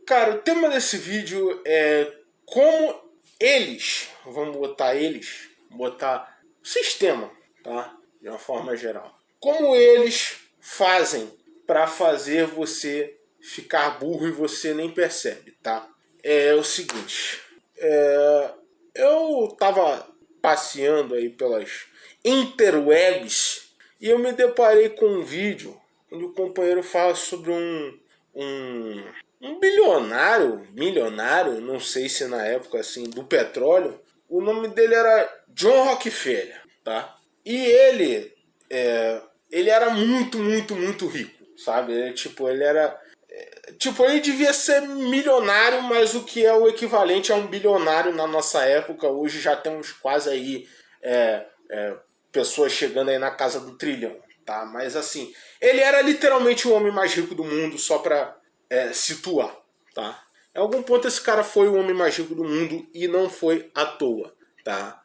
Cara, o tema desse vídeo é como vamos botar o sistema, tá? De uma forma geral. Como eles fazem para fazer você ficar burro e você nem percebe, tá? É o seguinte, eu tava passeando aí pelas interwebs e eu me deparei com um vídeo onde o companheiro fala sobre um bilionário, milionário, não sei se na época assim do petróleo. O nome dele era John Rockefeller, tá? E ele era muito, muito, muito rico, sabe? Ele devia ser milionário, mas o que é o equivalente a um bilionário na nossa época. Hoje já temos quase aí pessoas chegando aí na casa do trilhão, tá? Mas assim, ele era literalmente o homem mais rico do mundo, só pra situar, tá? Em algum ponto esse cara foi o homem mais rico do mundo e não foi à toa, tá?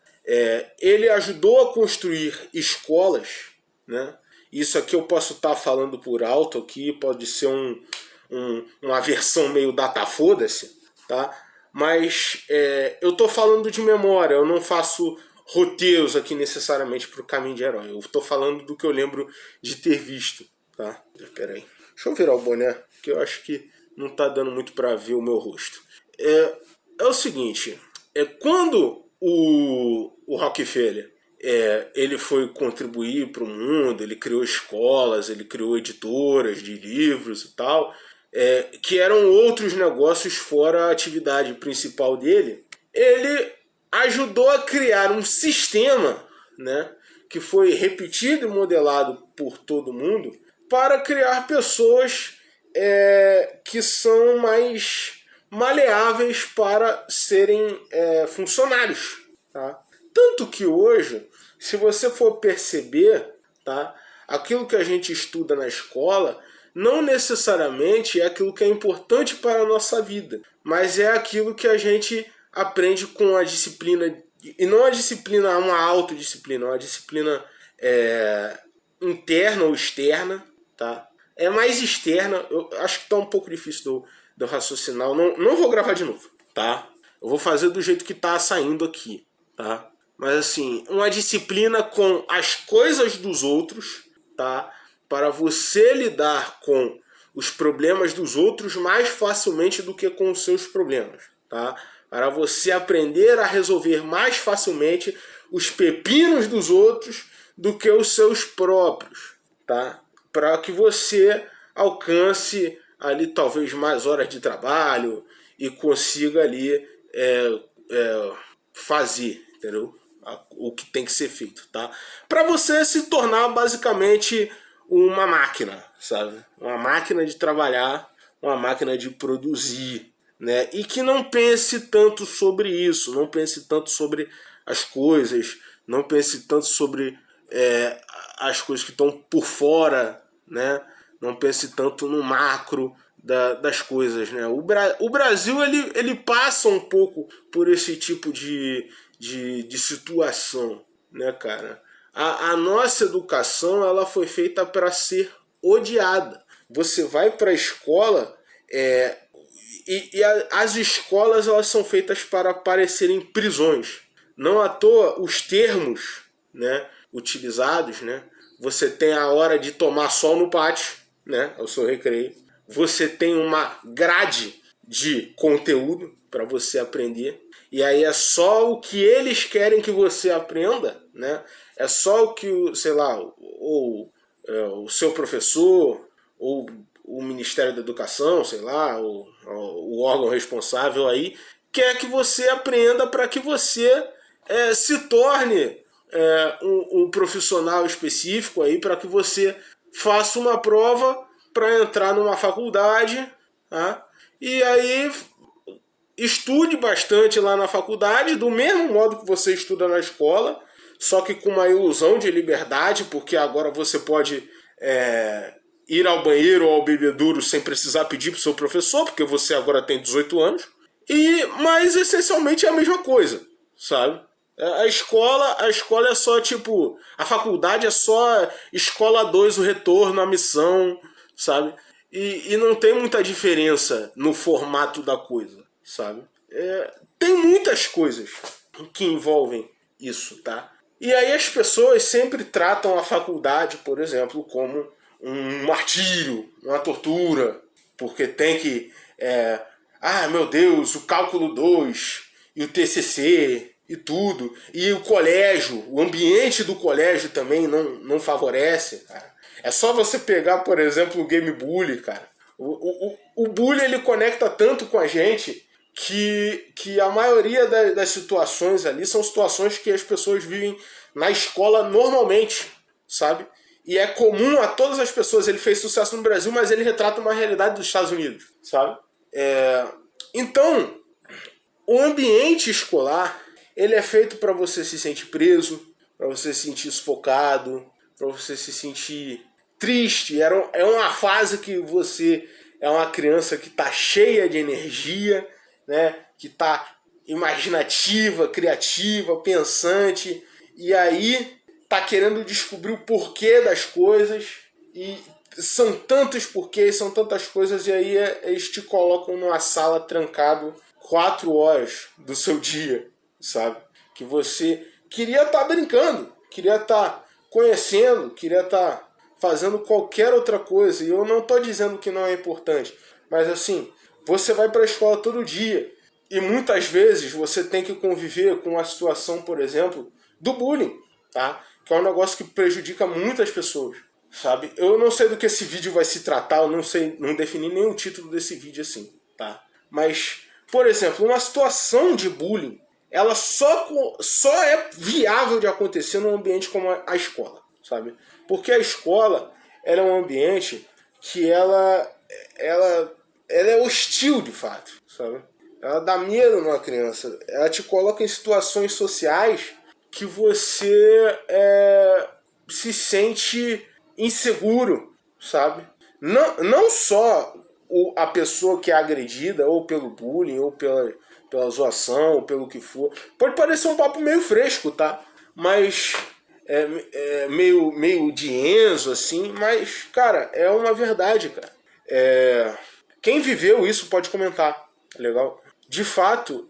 Ele ajudou a construir escolas, né? Isso aqui eu posso estar falando por alto aqui, pode ser uma versão meio data foda-se, tá? Mas eu tô falando de memória, eu não faço roteiros aqui necessariamente pro Caminho de Herói. Eu tô falando do que eu lembro de ter visto, tá? Pera aí. Deixa eu virar o boné, que eu acho que não tá dando muito pra ver o meu rosto. É o seguinte, quando o Rockefeller ele foi contribuir para o mundo, ele criou escolas, ele criou editoras de livros e tal, que eram outros negócios fora a atividade principal dele. Ele ajudou a criar um sistema, né, que foi repetido e modelado por todo mundo para criar pessoas que são mais maleáveis para serem funcionários, tá? Tanto que hoje, se você for perceber, tá, aquilo que a gente estuda na escola não necessariamente é aquilo que é importante para a nossa vida, mas é aquilo que a gente aprende com a disciplina, e não a disciplina, uma autodisciplina, uma disciplina interna ou externa, tá? É mais externa, eu acho que tá um pouco difícil de eu raciocinar, não vou gravar de novo, tá? Eu vou fazer do jeito que tá saindo aqui, tá? Mas assim, uma disciplina com as coisas dos outros, tá? Para você lidar com os problemas dos outros mais facilmente do que com os seus problemas, tá? Para você aprender a resolver mais facilmente os pepinos dos outros do que os seus próprios, tá? Para que você alcance ali talvez mais horas de trabalho e consiga ali fazer, entendeu? O que tem que ser feito, tá? Para você se tornar basicamente uma máquina, sabe? Uma máquina de trabalhar, uma máquina de produzir, né? E que não pense tanto sobre isso, não pense tanto sobre as coisas, não pense tanto sobre as coisas que estão por fora, né? Não pense tanto no macro das coisas, né? O Brasil ele passa um pouco por esse tipo de situação, né, cara? A nossa educação ela foi feita para ser odiada. Você vai para a escola as escolas elas são feitas para parecerem prisões. Não à toa os termos, né, utilizados, né? Você tem a hora de tomar sol no pátio, né? É o seu recreio. Você tem uma grade de conteúdo para você aprender. E aí é só o que eles querem que você aprenda, né? É só o que, sei lá, o seu professor, ou o Ministério da Educação, sei lá, o órgão responsável aí, quer que você aprenda para que você se torne um profissional específico aí, para que você faça uma prova para entrar numa faculdade, tá? E aí estude bastante lá na faculdade, do mesmo modo que você estuda na escola, só que com uma ilusão de liberdade, porque agora você pode ir ao banheiro ou ao bebedouro sem precisar pedir para o seu professor, porque você agora tem 18 anos. Mas essencialmente é a mesma coisa, sabe? A escola é só tipo... A faculdade é só escola 2, o retorno, a missão, sabe? e não tem muita diferença no formato da coisa, sabe? Tem muitas coisas que envolvem isso, tá? E aí as pessoas sempre tratam a faculdade, por exemplo, como um martírio, uma tortura, porque tem que... meu Deus, o cálculo 2 e o TCC e tudo. E o colégio, o ambiente do colégio também não favorece, cara. É só você pegar, por exemplo, o Game Bully, cara. O Bully, ele conecta tanto com a gente que a maioria das situações ali são situações que as pessoas vivem na escola normalmente, sabe? E é comum a todas as pessoas. Ele fez sucesso no Brasil, mas ele retrata uma realidade dos Estados Unidos, sabe? Então, o ambiente escolar, ele é feito para você se sentir preso, para você se sentir sufocado, para você se sentir triste. É uma fase que você é uma criança que está cheia de energia, né? Que está imaginativa, criativa, pensante, e aí tá querendo descobrir o porquê das coisas, e são tantos porquês, são tantas coisas, e aí eles te colocam numa sala trancado 4 horas do seu dia, sabe? Que você queria estar brincando, queria estar conhecendo, queria estar fazendo qualquer outra coisa. E eu não estou dizendo que não é importante, mas assim, você vai para a escola todo dia e muitas vezes você tem que conviver com a situação, por exemplo, do bullying, tá? Que é um negócio que prejudica muitas pessoas, sabe? Eu não sei do que esse vídeo vai se tratar, eu não defini nem o título desse vídeo assim, tá? Mas, por exemplo, uma situação de bullying, ela só é viável de acontecer num ambiente como a escola, sabe? Porque a escola, ela é um ambiente que ela é hostil, de fato, sabe? Ela dá medo numa criança. Ela te coloca em situações sociais que você se sente inseguro, sabe? Não só a pessoa que é agredida, ou pelo bullying, ou pela zoação, ou pelo que for. Pode parecer um papo meio fresco, tá? Mas meio de Enzo, assim. Mas, cara, é uma verdade, cara. Quem viveu isso pode comentar, tá legal? De fato,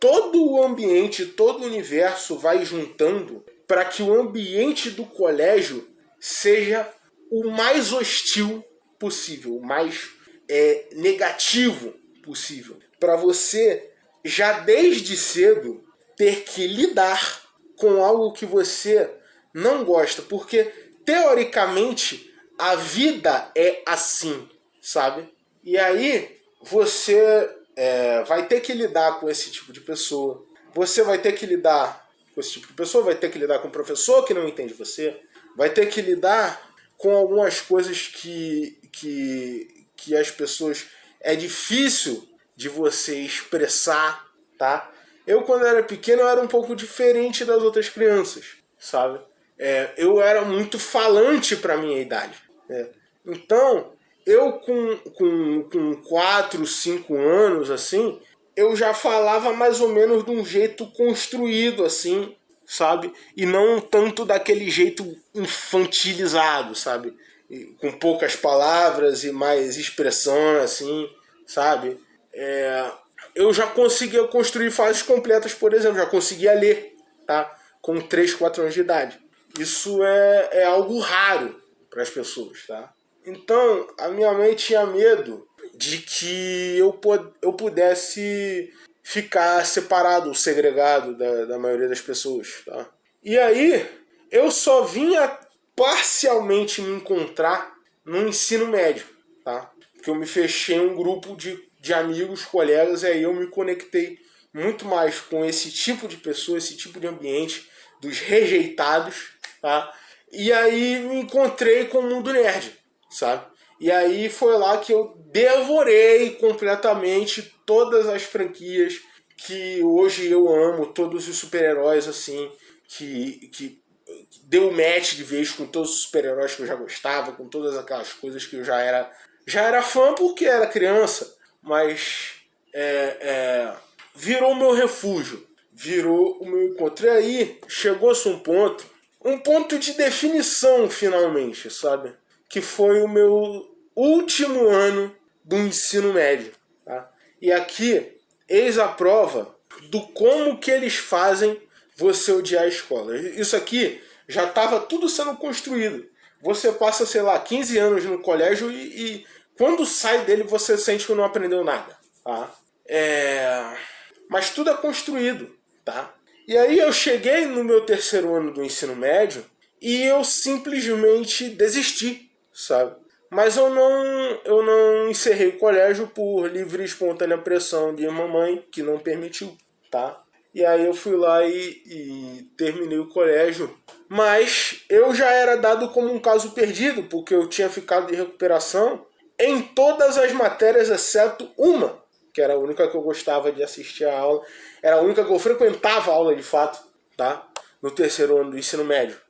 todo o ambiente, todo o universo vai juntando para que o ambiente do colégio seja o mais hostil possível, o mais negativo possível. Para você, já desde cedo, ter que lidar com algo que você não gosta. Porque, teoricamente, a vida é assim, sabe? E aí, você vai ter que lidar com esse tipo de pessoa. Você vai ter que lidar com esse tipo de pessoa, vai ter que lidar com um professor que não entende você, vai ter que lidar com algumas coisas que as pessoas... É difícil de você expressar, tá? Eu, quando era pequeno, eu era um pouco diferente das outras crianças, sabe? Eu era muito falante para minha idade. Então, eu com 4, 5 anos, assim, eu já falava mais ou menos de um jeito construído, assim, sabe? E não tanto daquele jeito infantilizado, sabe? Com poucas palavras e mais expressão, assim, sabe? Eu já conseguia construir frases completas, por exemplo, já conseguia ler, tá? Com 3, 4 anos de idade. Isso é algo raro para as pessoas, tá? Então, a minha mãe tinha medo de que eu pudesse ficar separado, segregado da maioria das pessoas, tá? E aí, eu só vinha parcialmente me encontrar no ensino médio, tá? Porque eu me fechei em um grupo de amigos, colegas, e aí eu me conectei muito mais com esse tipo de pessoa, esse tipo de ambiente, dos rejeitados, tá? E aí me encontrei com o mundo nerd, sabe? E aí foi lá que eu devorei completamente todas as franquias que hoje eu amo, todos os super-heróis, assim, que deu match de vez com todos os super-heróis que eu já gostava, com todas aquelas coisas que eu já era fã porque era criança, mas virou o meu refúgio, virou o meu encontro. E aí chegou-se um ponto de definição finalmente, sabe? Que foi o último ano do ensino médio. Tá? E aqui, eis a prova do como que eles fazem você odiar a escola. Isso aqui já estava tudo sendo construído. Você passa, sei lá, 15 anos no colégio e quando sai dele você sente que não aprendeu nada. Tá? Mas tudo é construído. Tá? E aí eu cheguei no meu terceiro ano do ensino médio e eu simplesmente desisti, sabe? Mas eu não encerrei o colégio por livre e espontânea pressão de mamãe, que não permitiu, tá? E aí eu fui lá e terminei o colégio. Mas eu já era dado como um caso perdido, porque eu tinha ficado de recuperação em todas as matérias, exceto uma, que era a única que eu gostava de assistir a aula. Era a única que eu frequentava a aula de fato, tá? No terceiro ano do ensino médio.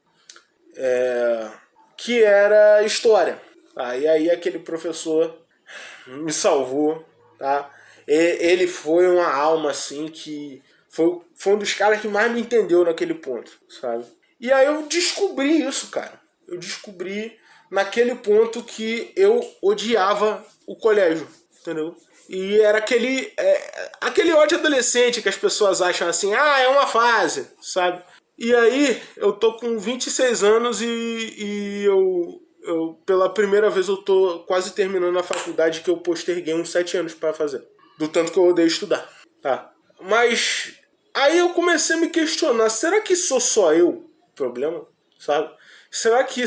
Que era História. E aí aquele professor me salvou, tá? Ele foi uma alma, assim, que foi um dos caras que mais me entendeu naquele ponto, sabe? E aí eu descobri isso, cara. Eu descobri naquele ponto que eu odiava o colégio, entendeu? E era aquele ódio adolescente que as pessoas acham assim, é uma fase, sabe? E aí eu tô com 26 anos e eu pela primeira vez eu tô quase terminando a faculdade que eu posterguei uns 7 anos para fazer. Do tanto que eu odeio estudar, tá? Mas aí eu comecei a me questionar, será que sou só eu o problema, sabe? Será que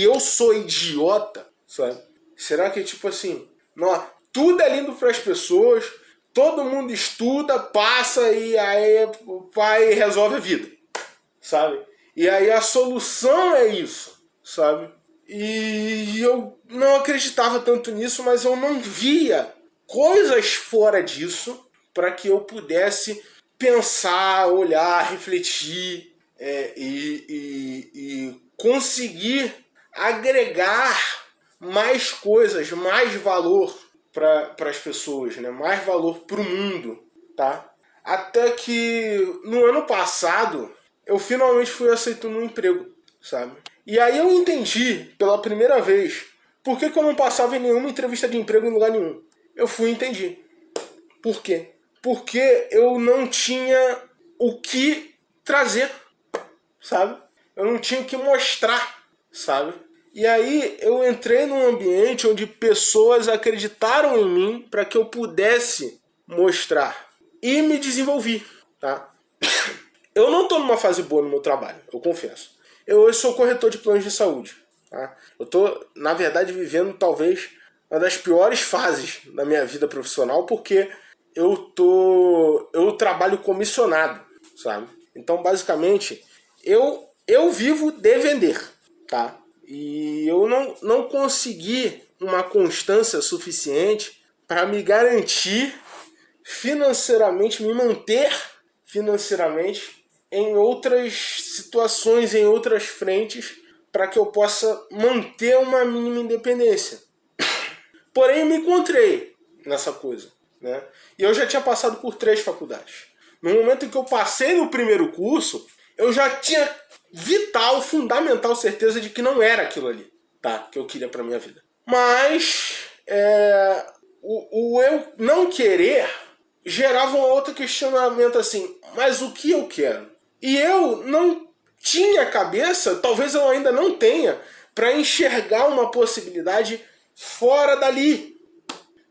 eu sou idiota, sabe? Será que tipo assim, não, tudo é lindo para as pessoas, todo mundo estuda, passa e aí o pai resolve a vida, sabe? E aí a solução é isso, sabe? E eu não acreditava tanto nisso, mas eu não via coisas fora disso para que eu pudesse pensar, olhar, refletir e conseguir agregar mais coisas, mais valor para as pessoas, né? Mais valor para o mundo, tá? Até que no ano passado eu finalmente fui aceito num emprego, sabe? E aí eu entendi pela primeira vez por que eu não passava em nenhuma entrevista de emprego em lugar nenhum. Eu fui e entendi. Por quê? Porque eu não tinha o que trazer, sabe? Eu não tinha o que mostrar, sabe? E aí eu entrei num ambiente onde pessoas acreditaram em mim para que eu pudesse mostrar. E me desenvolvi, tá? Eu não estou numa fase boa no meu trabalho, eu confesso. Eu hoje sou corretor de planos de saúde, tá? Eu estou, na verdade, vivendo talvez uma das piores fases da minha vida profissional, porque eu trabalho comissionado, sabe? Então, basicamente, eu vivo de vender, tá? E eu não consegui uma constância suficiente para me garantir financeiramente, me manter financeiramente em outras situações, em outras frentes, para que eu possa manter uma mínima independência. Porém, me encontrei nessa coisa, né? E eu já tinha passado por 3 faculdades. No momento em que eu passei no primeiro curso, eu já tinha vital, fundamental certeza de que não era aquilo ali, tá? Que eu queria para minha vida. Mas o eu não querer gerava um outro questionamento assim, mas o que eu quero? E eu não tinha cabeça, talvez eu ainda não tenha, para enxergar uma possibilidade fora dali,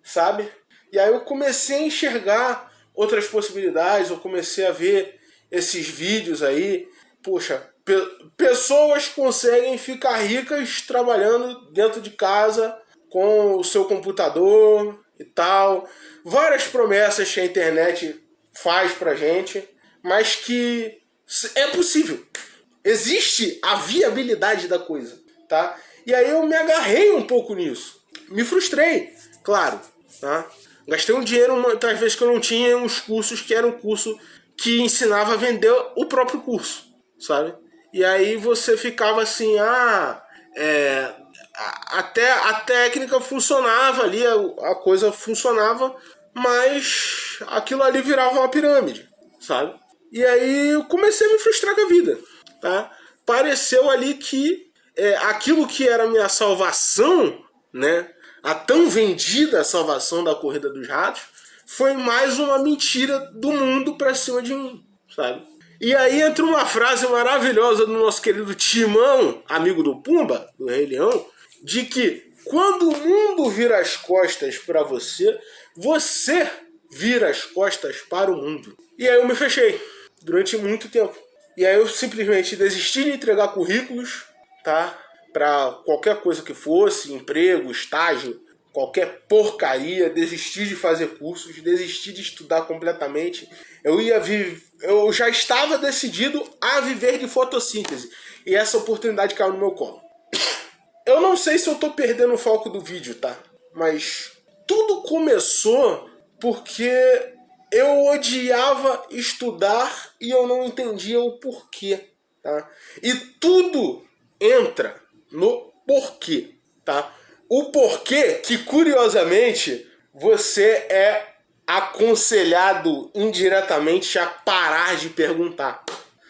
sabe? E aí eu comecei a enxergar outras possibilidades, eu comecei a ver esses vídeos aí. Poxa, pessoas conseguem ficar ricas trabalhando dentro de casa com o seu computador e tal. Várias promessas que a internet faz pra gente, mas que é possível. Existe a viabilidade da coisa, tá? E aí eu me agarrei um pouco nisso. Me frustrei, claro, tá? Gastei um dinheiro muitas vezes que eu não tinha em uns cursos que era um curso que ensinava a vender o próprio curso, sabe? E aí você ficava assim, até a técnica funcionava ali, a coisa funcionava, mas aquilo ali virava uma pirâmide, sabe? E aí eu comecei a me frustrar com a vida, tá? Pareceu ali que aquilo que era a minha salvação, né? A tão vendida salvação da corrida dos ratos, foi mais uma mentira do mundo pra cima de mim, sabe? E aí entra uma frase maravilhosa do nosso querido Timão, amigo do Pumba, do Rei Leão, de que quando o mundo vira as costas para você, você vira as costas para o mundo. E aí eu me fechei durante muito tempo. E aí eu simplesmente desisti de entregar currículos, tá? Para qualquer coisa que fosse, emprego, estágio, qualquer porcaria, desisti de fazer cursos, desisti de estudar completamente. Eu já estava decidido a viver de fotossíntese. E essa oportunidade caiu no meu colo. Eu não sei se eu tô perdendo o foco do vídeo, tá? Mas tudo começou porque eu odiava estudar e eu não entendia o porquê, tá? E tudo entra no porquê, tá? O porquê que, curiosamente, você é aconselhado indiretamente a parar de perguntar.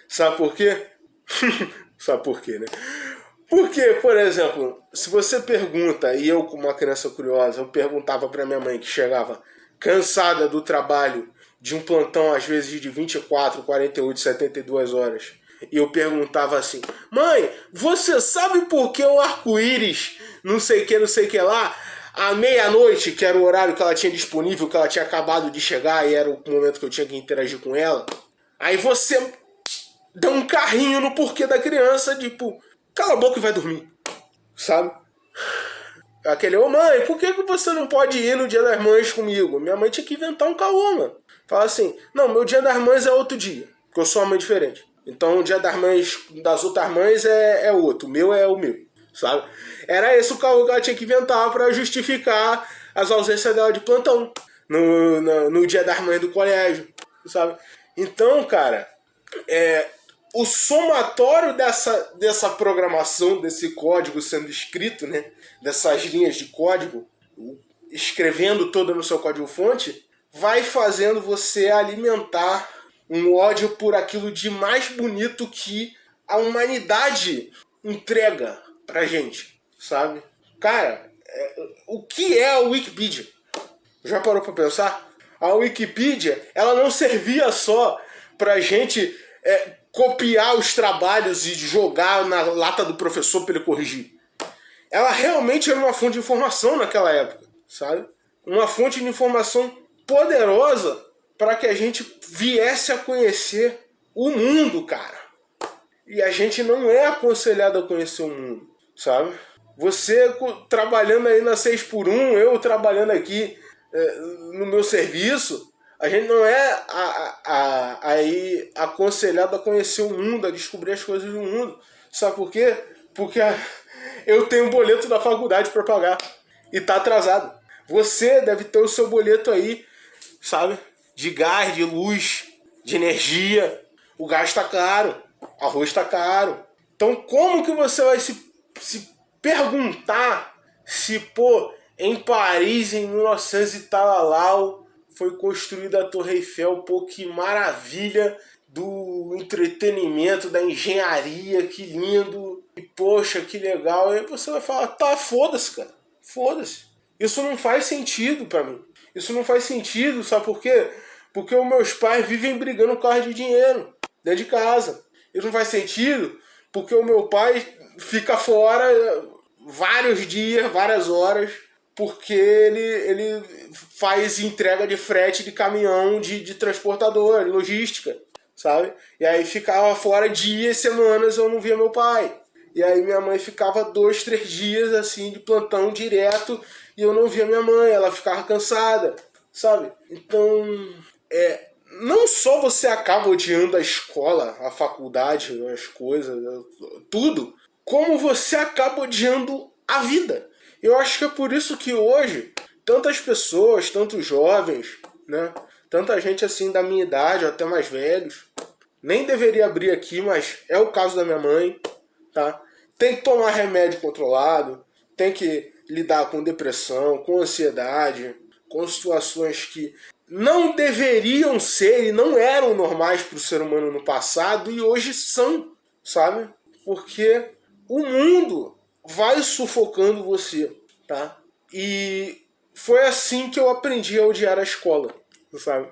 Sabe por quê? Sabe por quê, né? Porque, por exemplo, se você pergunta, e eu como uma criança curiosa, eu perguntava pra minha mãe que chegava cansada do trabalho, de um plantão às vezes de 24, 48, 72 horas, e eu perguntava assim: mãe, você sabe por que o arco-íris, não sei o que lá, à meia-noite, que era o horário que ela tinha disponível, que ela tinha acabado de chegar e era o momento que eu tinha que interagir com ela? Aí você dá um carrinho no porquê da criança, tipo, cala a boca e vai dormir, sabe? Aquele, ô mãe, por que você não pode ir no Dia das Mães comigo? Minha mãe tinha que inventar um caô, mano. Fala assim, não, meu Dia das Mães é outro dia, porque eu sou uma mãe diferente. Então o Dia das Mães das outras mães é outro, o meu é o meu, sabe? Era esse o caô que ela tinha que inventar pra justificar as ausências dela de plantão no Dia das Mães do colégio, sabe? Então, cara, o somatório dessa programação, desse código sendo escrito, né? Dessas linhas de código, escrevendo toda no seu código-fonte, vai fazendo você alimentar um ódio por aquilo de mais bonito que a humanidade entrega pra gente, sabe? Cara, o que é a Wikipedia? Já parou pra pensar? A Wikipedia, ela não servia só pra gente copiar os trabalhos e jogar na lata do professor para ele corrigir. Ela realmente era uma fonte de informação naquela época, sabe? Uma fonte de informação poderosa para que a gente viesse a conhecer o mundo, cara. E a gente não é aconselhado a conhecer o mundo, sabe? Você trabalhando aí na 6x1, eu trabalhando aqui no meu serviço, a gente não é aí aconselhado a conhecer o mundo, a descobrir as coisas do mundo. Sabe por quê? Porque eu tenho um boleto da faculdade para pagar e tá atrasado. Você deve ter o seu boleto aí, sabe? De gás, de luz, de energia. O gás tá caro, o arroz tá caro. Então como que você vai se perguntar se, pô, em Paris, em 1900 e tal, foi construída a Torre Eiffel, pô, que maravilha do entretenimento, da engenharia, que lindo, e poxa, que legal. E aí você vai falar, tá, foda-se, cara, foda-se. Isso não faz sentido pra mim. Isso não faz sentido, sabe por quê? Porque os meus pais vivem brigando por causa de dinheiro, dentro de casa. Isso não faz sentido porque o meu pai fica fora vários dias, várias horas, porque ele faz entrega de frete de caminhão, de transportador, logística, sabe? E aí ficava fora dias, semanas, eu não via meu pai. E aí minha mãe ficava 2, 3 dias assim de plantão direto e eu não via minha mãe, ela ficava cansada, sabe? Então, não só você acaba odiando a escola, a faculdade, as coisas, tudo, como você acaba odiando a vida. Eu acho que é por isso que hoje tantas pessoas, tantos jovens, né, tanta gente assim da minha idade, ou até mais velhos, nem deveria abrir aqui, mas é o caso da minha mãe, tá? Tem que tomar remédio controlado, tem que lidar com depressão, com ansiedade, com situações que não deveriam ser e não eram normais para o ser humano no passado e hoje são, sabe? Porque o mundo vai sufocando você, tá? E foi assim que eu aprendi a odiar a escola, sabe?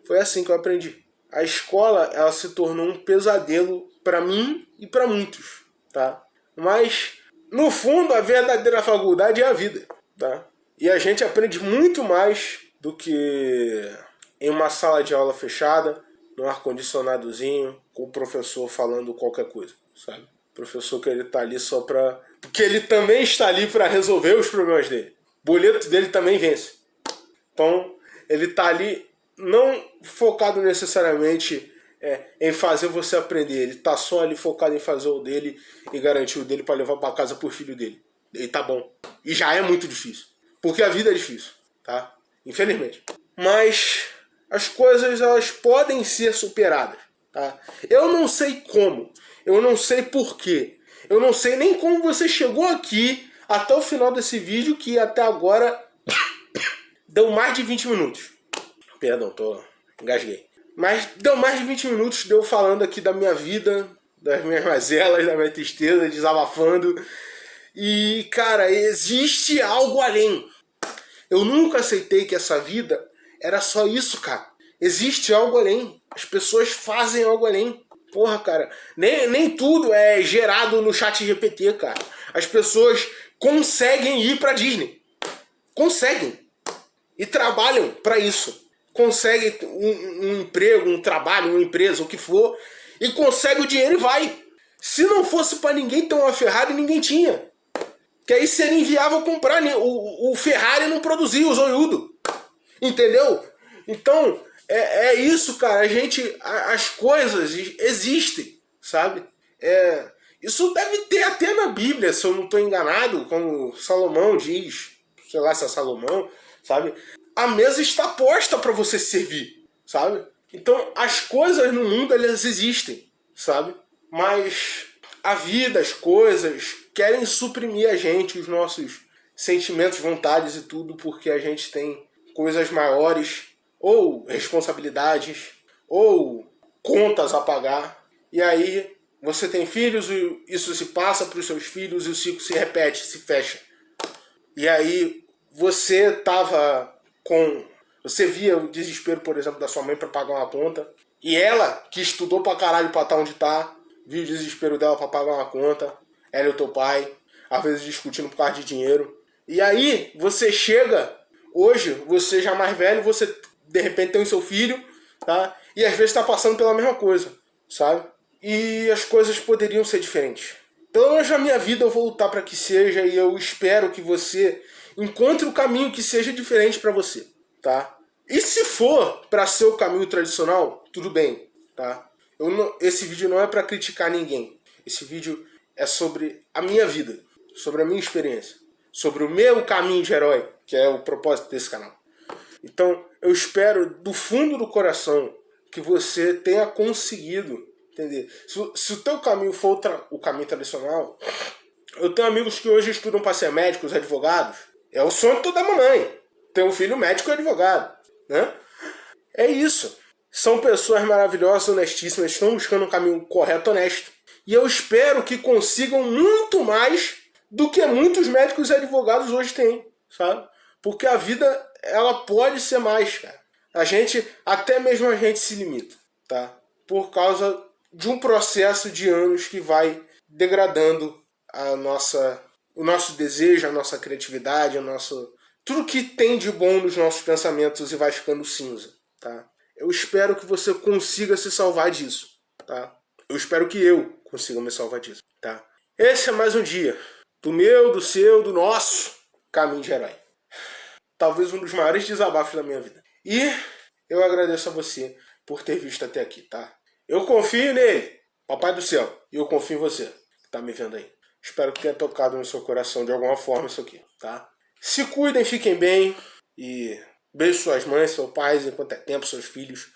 Foi assim que eu aprendi. A escola, ela se tornou um pesadelo para mim e para muitos, tá? Mas, no fundo, a verdadeira faculdade é a vida, tá? E a gente aprende muito mais do que em uma sala de aula fechada, num ar-condicionadozinho, com o professor falando qualquer coisa, sabe? O professor que ele tá ali só pra... Porque ele também está ali para resolver os problemas dele. O boleto dele também vence. Então, ele tá ali não focado necessariamente em fazer você aprender. Ele tá só ali focado em fazer o dele e garantir o dele para levar para casa pro filho dele. E tá bom. E já é muito difícil. Porque a vida é difícil, tá? Infelizmente. Mas as coisas, elas podem ser superadas, tá? Eu não sei como. Eu não sei porquê. Eu não sei nem como você chegou aqui até o final desse vídeo, que até agora deu mais de 20 minutos. Perdão, engasguei. Mas deu mais de 20 minutos de eu falando aqui da minha vida, das minhas mazelas, da minha tristeza, desabafando. E, cara, existe algo além. Eu nunca aceitei que essa vida era só isso, cara. Existe algo além. As pessoas fazem algo além. Porra, cara, nem tudo é gerado no chat GPT, cara. As pessoas conseguem ir pra Disney. Conseguem. E trabalham pra isso. Conseguem um emprego, um trabalho, uma empresa, o que for. E consegue o dinheiro e vai. Se não fosse pra ninguém ter uma Ferrari, ninguém tinha. Que aí seria inviável comprar. O Ferrari não produzia o zoiudo. Entendeu? Então, é isso, cara. As coisas existem, sabe? Isso deve ter até na Bíblia, se eu não estou enganado, como Salomão diz. Sei lá se é Salomão, sabe? A mesa está posta para você servir, sabe? Então, as coisas no mundo, elas existem, sabe? Mas a vida, as coisas, querem suprimir a gente, os nossos sentimentos, vontades e tudo, porque a gente tem coisas maiores, ou responsabilidades, ou contas a pagar. E aí você tem filhos, e isso se passa para os seus filhos e o ciclo se repete, se fecha. E aí você via o desespero, por exemplo, da sua mãe para pagar uma conta, e ela, que estudou pra caralho pra estar onde tá, viu o desespero dela para pagar uma conta, ela e o teu pai, às vezes discutindo por causa de dinheiro. E aí você chega, hoje, você já mais velho, você de repente tem o seu filho, tá? E às vezes tá passando pela mesma coisa, sabe? E as coisas poderiam ser diferentes. Pelo menos na minha vida eu vou lutar para que seja, e eu espero que você encontre o caminho que seja diferente para você, tá? E se for para ser o caminho tradicional, tudo bem, tá? Esse vídeo não é para criticar ninguém. Esse vídeo é sobre a minha vida, sobre a minha experiência, sobre o meu caminho de herói, que é o propósito desse canal. Então, eu espero do fundo do coração que você tenha conseguido entender. Se o teu caminho for o caminho tradicional, eu tenho amigos que hoje estudam para ser médicos, advogados. É o sonho de toda mamãe, ter um filho médico e advogado, né? É isso. São pessoas maravilhosas, honestíssimas, estão buscando um caminho correto, honesto. E eu espero que consigam muito mais do que muitos médicos e advogados hoje têm, sabe? Porque a vida, ela pode ser mais, cara. Até mesmo a gente se limita, tá? Por causa de um processo de anos que vai degradando o nosso desejo, a nossa criatividade, tudo que tem de bom nos nossos pensamentos e vai ficando cinza, tá? Eu espero que você consiga se salvar disso, tá? Eu espero que eu consiga me salvar disso, tá? Esse é mais um dia do meu, do seu, do nosso caminho de herói. Talvez um dos maiores desabafos da minha vida. E eu agradeço a você por ter visto até aqui, tá? Eu confio nele, Papai do Céu, e eu confio em você, que tá me vendo aí. Espero que tenha tocado no seu coração de alguma forma isso aqui, tá? Se cuidem, fiquem bem, e beijo suas mães, seus pais, enquanto é tempo, seus filhos,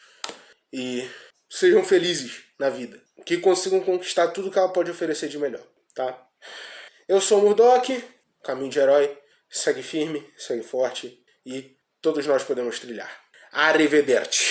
e sejam felizes na vida. Que consigam conquistar tudo que ela pode oferecer de melhor, tá? Eu sou o Murdock, caminho de herói, segue firme, segue forte, e todos nós podemos trilhar. Arrivederci.